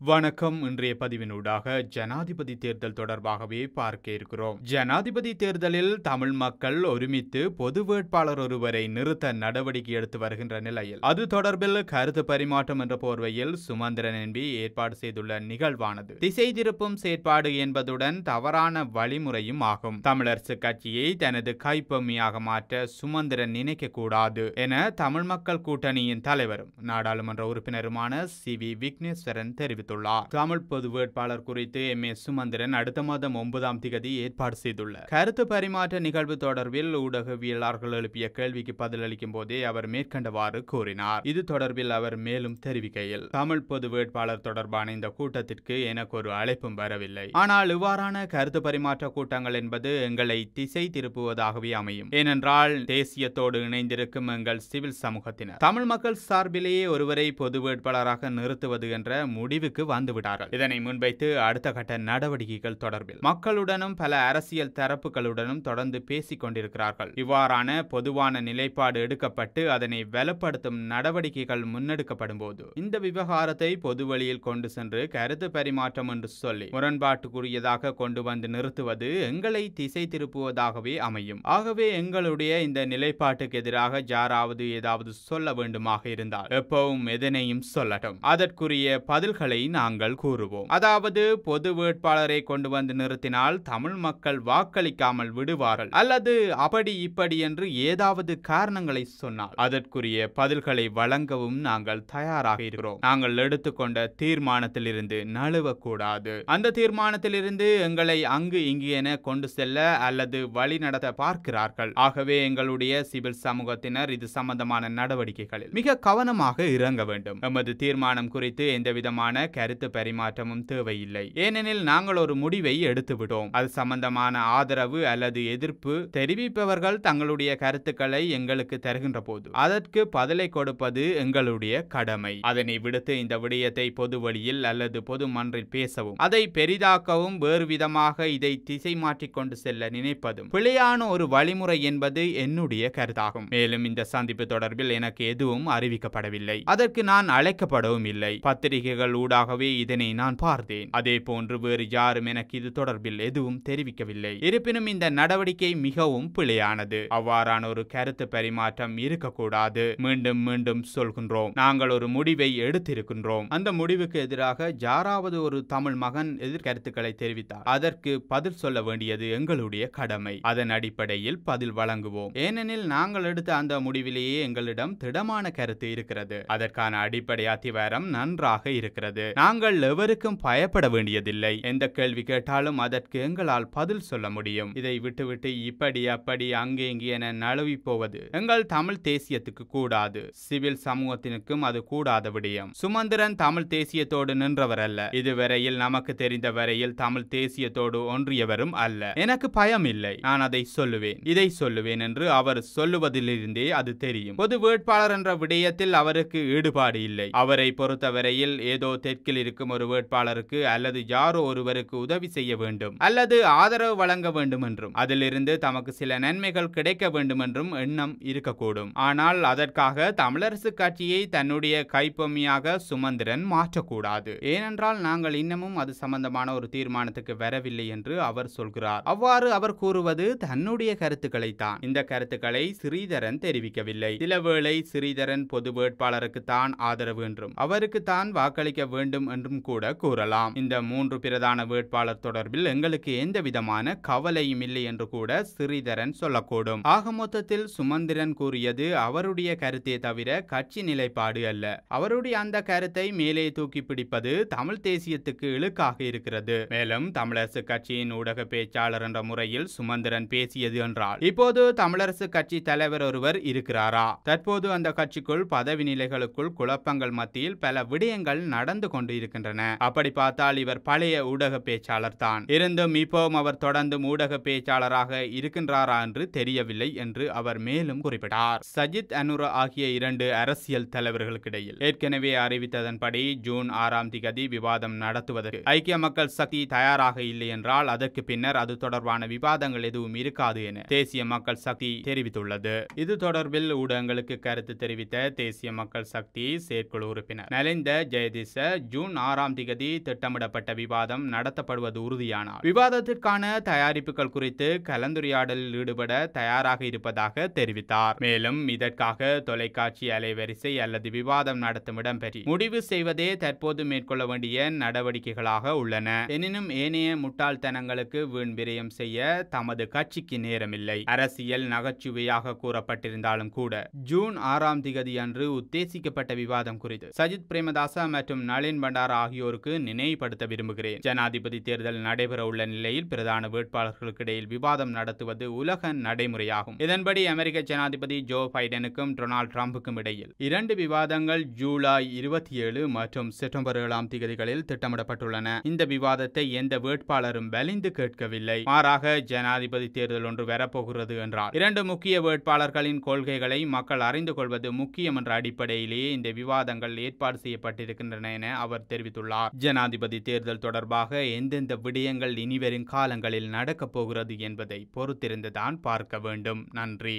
வணக்கம். இன்றைய பதிவினூடாக ஜனாதிபதி தேர்தல் தொடர்பாகவே பார்க்க இருக்கிறோம். ஜனாதிபதி தேர்தலில் தமிழ் மக்கள் ஒருமித்து பொது வேட்பாளர் ஒருவரை நிறுத்த நடவடிக்கை எடுத்து வருகின்ற நிலையில் அது தொடர்பில் கருத்து பரிமாற்றம் என்ற போர்வையில் சுமந்திரன் என்பி ஏற்பாடு செய்துள்ள நிகழ்வானது திசை திருப்பும் செயற்பாடு என்பதுடன் தவறான வழிமுறையும் ஆகும். தமிழரசு கட்சியை தனது கைப்பொம்மையாக மாற்ற சுமந்திரன் நினைக்க கூடாது என தமிழ் மக்கள் கூட்டணியின் தலைவரும் நாடாளுமன்ற உறுப்பினருமான சி.வி. விக்னேஸ்வரன் தெரிவித்தார். தமிழ் பொது வேட்பாளர் குறித்து எம்.ஏ. சுமந்திரன் அடுத்த மாதம் 9ஆம் தேதி ஏற்பாடு செய்துள்ள கருத்து பரிமாற்ற நிகழ்வு தொடர்பில் ஊடகவியலாளர்கள் எழுப்பிய கேள்விக்கு பதிலளிக்கும் போதே அவர் மேற்கண்டவாறு கூறினார். இது தொடர்பில் அவர் மேலும் தெரிவிக்கையில், தமிழ் பொது வேட்பாளர் தொடர்பான இந்த கூட்டத்திற்கு எனக்கு ஒரு அழைப்பும் வரவில்லை. ஆனால் இவ்வாறான கருத்து பரிமாற்ற கூட்டங்கள் என்பது எங்களை திசை திருப்புவதாகவே அமையும். ஏனென்றால் தேசியத்தோடு இணைந்திருக்கும் எங்கள் சிவில் சமூகத்தினர் தமிழ் மக்கள் சார்பிலேயே ஒருவரை பொது வேட்பாளராக நிறுத்துவது என்ற முடிவுக்கு வந்துவிட்டார்கள். இதனை முன்வைத்து அடுத்த கட்ட நடவடிக்கைகள் தொடர்பில் மக்களுடனும் பல அரசியல் தரப்புகளுடனும் தொடர்ந்து பேசிக் கொண்டிருக்கிறார்கள். இவ்வாறான பொதுவான நிலைப்பாடு எடுக்கப்பட்டு அதனை வலுப்படுத்தும் நடவடிக்கைகள் முன்னெடுக்கப்படும் போது இந்த விவகாரத்தை பொது வழியில் கொண்டு சென்று கருத்து பரிமாற்றம் என்று சொல்லி முரண்பாட்டுக்குரியதாக கொண்டு வந்து நிறுத்துவது எங்களை திசை திருப்புவதாகவே அமையும். ஆகவே எங்களுடைய இந்த நிலைப்பாட்டுக்கு எதிராக யாராவது ஏதாவது சொல்ல வேண்டுமாக இருந்தால் எப்பவும் எதனையும் சொல்லட்டும். அதற்குரிய பதில்களை நாங்கள் கூறுவோம். அதாவது பொது வேட்பாளரை கொண்டு வந்து நிறுத்தினால் தமிழ் மக்கள் வாக்களிக்காமல் விடுவார்கள் அல்லது அப்படி இப்படி என்று ஏதாவது காரணங்களை சொன்னால் அதற்குரிய பதில்களை வழங்கவும் நாங்கள் தயாராக இருக்கிறோம். நாங்கள் எடுத்துக்கொண்ட தீர்மானத்திலிருந்து நழுவக்கூடாது. அந்த தீர்மானத்திலிருந்து எங்களை அங்கு இங்கு என கொண்டு செல்ல அல்லது வழி நடத்த பார்க்கிறார்கள். ஆகவே எங்களுடைய சிவில் சமூகத்தினர் இது சம்பந்தமான நடவடிக்கைகளில் மிக கவனமாக இறங்க வேண்டும். எமது தீர்மானம் குறித்து எந்தவிதமான கருத்து பரிமாற்றமும் தேவையில்லை. ஏனெனில் நாங்கள் ஒரு முடிவை எடுத்துவிட்டோம். அது சம்பந்தமான ஆதரவு அல்லது எதிர்ப்பு தெரிவிப்பவர்கள் தங்களுடைய கருத்துக்களை எங்களுக்கு தருகின்ற போது அதற்கு பதிலை கொடுப்பது எங்களுடைய கடமை. அதனை விடுத்து இந்த விடயத்தை பொது வழியில் அல்லது பொது மன்றில் பேசவும் அதை பெரிதாக்கவும் வேறு விதமாக இதை திசை மாற்றிக் கொண்டு செல்ல நினைப்பதும் பிழையான ஒரு வழிமுறை என்பது என்னுடைய கருத்தாகும். மேலும் இந்த சந்திப்பு தொடர்பில் எனக்கு எதுவும் அறிவிக்கப்படவில்லை. அதற்கு நான் அழைக்கப்படவும் இல்லை. பத்திரிகைகள் ஊடாகவே இதனை நான் பார்த்தேன். அதே போன்று வேறு யாரும் எனக்கு இது தொடர்பில் எதுவும் தெரிவிக்கவில்லை. இருப்பினும் இந்த நடவடிக்கை மிகவும் பிழையானது. அவ்வாறான ஒரு கருத்து பரிமாற்றம் இருக்கக்கூடாது. மீண்டும் மீண்டும் சொல்கின்றோம். நாங்கள் ஒரு முடிவை எடுத்திருக்கின்றோம். அந்த முடிவுக்கு எதிராக யாராவது ஒரு தமிழ் மகன் எதிர்கருத்துக்களை தெரிவித்தார் அதற்கு பதில் சொல்ல வேண்டியது எங்களுடைய கடமை. அதன் அடிப்படையில் பதில் வழங்குவோம். ஏனெனில் நாங்கள் எடுத்த அந்த முடிவிலேயே எங்களிடம் திடமான கருத்து இருக்கிறது. அதற்கான அடிப்படை அத்திவாரம் நன்றாக இருக்கிறது. நாங்கள் எவருக்கும் பயப்பட வேண்டியதில்லை. எந்த கேள்வி கேட்டாலும் அதற்கு எங்களால் பதில் சொல்ல முடியும். இதை விட்டுவிட்டு இப்படி அப்படி அங்கே இங்கே என நழுவி போவது எங்கள் தமிழ் தேசியத்துக்கு கூடாது. சிவில் சமூகத்திற்கும் அது கூடாத விடயம். சுமந்திரன் தமிழ் தேசியத்தோடு நின்றவர் அல்ல. இதுவரையில் நமக்கு தெரிந்த வரையில் தமிழ் தேசியத்தோடு ஒன்றியவரும் அல்ல. எனக்கு பயம் இல்லை. நான் அதை சொல்லுவேன், இதை சொல்லுவேன் என்று அவர் சொல்லுவதிலிருந்தே அது தெரியும். பொது வேட்பாளர் என்ற விடயத்தில் அவருக்கு ஈடுபாடு இல்லை. அவரை பொறுத்தவரையில் ஏதோ தெற்கில் இருக்கும் ஒரு வேட்பாளருக்கு அல்லது யாரோ ஒருவருக்கு உதவி செய்ய வேண்டும் அல்லது ஆதரவு வழங்க வேண்டும் என்றும் அதிலிருந்து தமக்கு சில நன்மைகள் கிடைக்க வேண்டும் என்றும் எண்ணம் இருக்கக்கூடும். ஆனால் அதற்காக தமிழரசு கட்சியை தன்னுடைய கைப்பொம்மையாக சுமந்திரன் மாற்றக்கூடாது. ஏனென்றால் நாங்கள் இன்னமும் அது சம்பந்தமான ஒரு தீர்மானத்துக்கு வரவில்லை என்று அவர் சொல்கிறார். அவ்வாறு அவர் கூறுவது தன்னுடைய கருத்துக்களை தான். இந்த கருத்துக்களை ஸ்ரீதரன் தெரிவிக்கவில்லை. சிலவேளை ஸ்ரீதரன் பொது வேட்பாளருக்கு தான் ஆதரவு என்றும் அவருக்கு தான் வாக்களிக்க வேண்டும் என்றும் கூட கூறலாம். இந்த 3 பிரதான வேட்பாளர் தொடர்பில் எங்களுக்கு எந்த விதமான கவலையும் இல்லை என்று கூட ஸ்ரீதரன் சொல்லக்கூடும். ஆக மொத்தத்தில் சுமந்திரன் கூறியது அவருடைய கருத்தே தவிர கட்சி நிலைப்பாடு அல்ல. அவருடைய அந்த கருத்தை மேலே தூக்கி பிடிப்பது தமிழ் தேசியத்துக்கு இழுக்காக இருக்கிறது. மேலும் தமிழரசு கட்சியின் ஊடக பேச்சாளர் என்ற முறையில் சுமந்திரன் பேசியது என்றால் இப்போது தமிழரசு கட்சி தலைவர் ஒருவர் இருக்கிறாரா? தற்போது அந்த கட்சிக்குள் பதவி நிலைகளுக்குள் குழப்பங்கள் மத்தியில் பல விடயங்கள் நடந்து கொண்டு இருக்கின்றன. அப்படி பார்த்தால் இவர் பழைய ஊடக பேச்சாளர் தான். இருந்தும் இப்போவும் அவர் தொடர்ந்து ஊடக பேச்சாளராக இருக்கின்றாரா என்று தெரியவில்லை என்று அவர் மேலும் குறிப்பிட்டார். சஜித் அனுர ஆகிய 2 அரசியல் தலைவர்களுக்கிடையில் ஏற்கனவே அறிவித்ததன்படி ஜூன் 6ஆம் தேதி விவாதம் நடத்துவதற்கு ஐக்கிய மக்கள் சக்தி தயாராக இல்லை என்றால் அதற்கு பின்னர் அது தொடர்பான விவாதங்கள் எதுவும் இருக்காது என தேசிய மக்கள் சக்தி தெரிவித்துள்ளது. இது தொடர்பில் ஊடகங்களுக்கு கருத்து தெரிவித்த தேசிய மக்கள் சக்தி செயற்குழு உறுப்பினர் நலிந்த ஜெயதிச ஜூன் 6ஆம் திகதி திட்டமிடப்பட்ட விவாதம் நடத்தப்படுவது உறுதியானார் விவாதத்திற்கான தயாரிப்புகள் குறித்து கலந்துரையாடலில் ஈடுபட தயாராக இருப்பதாக தெரிவித்தார். மேலும் இதற்காக தொலைக்காட்சி அலைவரிசை அல்லது விவாதம் நடத்தும் இடம் பற்றி முடிவு செய்வதே தற்போது மேற்கொள்ள வேண்டிய நடவடிக்கைகளாக உள்ளன. எனினும் ஏனைய முட்டாள்தனங்களுக்கு வீண் விரயம் செய்ய தமது கட்சிக்கு நேரமில்லை. அரசியல் நகைச்சுவையாக கூறப்பட்டிருந்தாலும் கூட ஜூன் 6ஆம் திகதி அன்று உத்தேசிக்கப்பட்ட விவாதம் குறித்து சஜித் பிரேமதாச மற்றும் நளின் பண்டார ஆகியோருக்கு நினைவுபடுத்த விரும்புகிறேன். ஜனாதிபதி தேர்தல் நடைபெற உள்ள நிலையில் பிரதான வேட்பாளர்களுக்கு இடையில் விவாதம் நடத்துவது உலக நடைமுறையாகும். இதன்படி அமெரிக்க ஜனாதிபதி ஜோ பைடனுக்கும் டொனால்ட் ட்ரம்புக்கும் இடையில் 2 விவாதங்கள் ஜூலை 27 மற்றும் செப்டம்பர் 7ஆம் திகதிகளில் திட்டமிடப்பட்டுள்ளன. இந்த விவாதத்தை எந்த வேட்பாளரும் வலிந்து கேட்கவில்லை. மாறாக ஜனாதிபதி தேர்தல் ஒன்று வரப்போகிறது என்றால் 2 முக்கிய வேட்பாளர்களின் கொள்கைகளை மக்கள் அறிந்து கொள்வது முக்கியம் என்ற அடிப்படையிலேயே இந்த விவாதங்கள் ஏற்பாடு செய்யப்பட்டிருக்கின்றன என அவர் தெரிவித்துள்ளார். ஜனாதிபதி தேர்தல் தொடர்பாக எந்தெந்த விடயங்கள் இனிவரும் காலங்களில் நடக்கப் போகிறது என்பதை பொறுத்திருந்துதான் பார்க்க வேண்டும். நன்றி.